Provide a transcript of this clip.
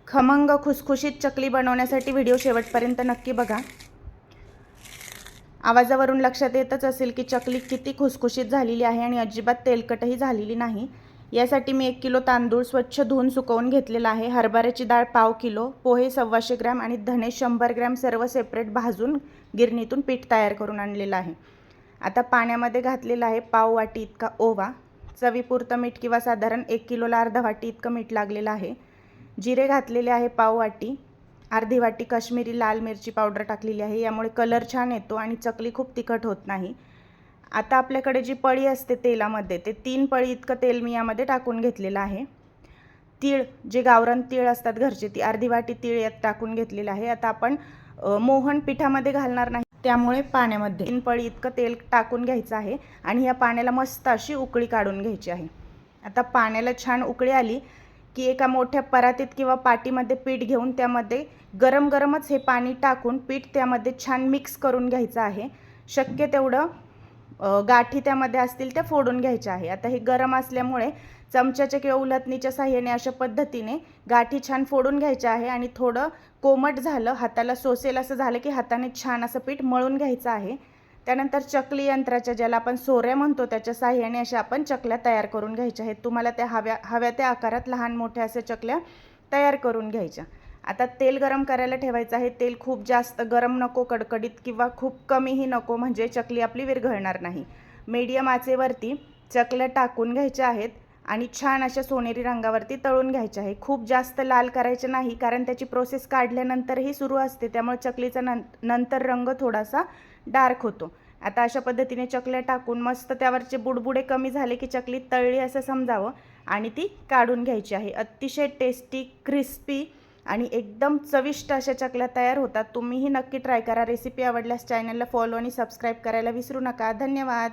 खमंग खुसखुशीत चकली बनवण्यासाठी व्हिडिओ शेवटपर्यंत नक्की बघा। आवाजावरून लक्षात येतच असेल की चकली किती खुसखुशीत झालेली आहे आणि अजिबात तेलकटही झालेली नाही। यासाठी मी 1 किलो तांदूळ स्वच्छ धुवून सुकवून घेतलेला आहे। हरभऱ्याची डाळ पाव किलो, पोहे 125 ग्रॅम आणि धने 100 ग्रॅम सर्व सेपरेट भाजून गिरणीतून पीठ तयार करून आणलेलं आहे। आता पाण्यामध्ये घातलेला आहे पाव वाटी इतका ओवा, चवीपुरतं मीठ किंवा साधारण 1 किलोला अर्धा वाटी इतकं मीठ लागलेलं आहे। जिरे घातलेले आहे पाव वाटी, अर्धी वाटी काश्मीरी लाल मिरची पावडर टाकलेली आहे, यामुळे कलर छान येतो आणि चकली खूप तिखट होत नाही। आता आपल्याकडे जी पळी असते तेलामध्ये ते 3 पळी इतकं तेल मी यामध्ये टाकून घेतलेलं आहे। तीळ, जे गावरान तीळ असतात घरचे, ती अर्धी वाटी तीळ यात टाकून घेतलेलं आहे। आता आपण मोहन पिठामध्ये घालणार नाही, त्यामुळे पाण्यामध्ये 3 पळी इतकं तेल टाकून घ्यायचं आहे आणि या पाण्याला मस्त अशी उकळी काढून घ्यायची आहे। आता पाण्याला छान उकळी आली की एका मोठ्या परातीत किंवा पाटीमध्ये पीठ घेऊन त्यामध्ये गरम गरमच हे पाणी टाकून पीठ त्यामध्ये छान मिक्स करून घ्यायचं आहे। शक्य तेवढं गाठी त्यामध्ये असतील त्या फोडून घ्यायच्या आहे। आता हे गरम असल्यामुळे चमच्याच्या किंवा उलटणीच्या साहाय्याने अशा पद्धतीने गाठी छान फोडून घ्यायच्या आहे आणि थोडं कोमट झालं, हाताला सोसेल असं झालं की हाताने छान असं पीठ मळून घ्यायचं आहे। त्यानंतर चकली यंत्राच्या, ज्याला आपण सोऱ्या म्हणतो, त्याच्या साहाय्याने अशा आपण चकल्या तयार करून घ्यायच्या आहेत। तुम्हाला त्या हव्या त्या आकारात लहान मोठ्या अशा चकल्या तयार करून घ्यायच्या। आता तेल गरम करायला ठेवायचं आहे। तेल खूप जास्त गरम नको, कडकडीत किंवा खूप कमीही नको, म्हणजे चकली आपली विरघळणार नाही। मीडियम आचेवरती चकल्या टाकून घ्यायच्या आहेत आणि छान अशा सोनेरी रंगावरती तळून घ्यायच्या आहे। खूप जास्त लाल करायचे नाही, कारण त्याची प्रोसेस काढल्यानंतरही सुरू असते, त्यामुळे चकलीचा नंतर रंग थोडासा डार्क होतो। आता अशा पद्धतीने चकल्या टाकून मस्त त्यावरचे बुडबुडे कमी झाले की चकली तळली असं समजावं आणि ती काढून घ्यायची आहे। अतिशय टेस्टी, क्रिस्पी आणि एकदम चविष्ट अशा चकल्या तयार होतात। तुम्हीही नक्की ट्राय करा। रेसिपी आवडल्यास चॅनलला फॉलो आणि सबस्क्राईब करायला विसरू नका। धन्यवाद।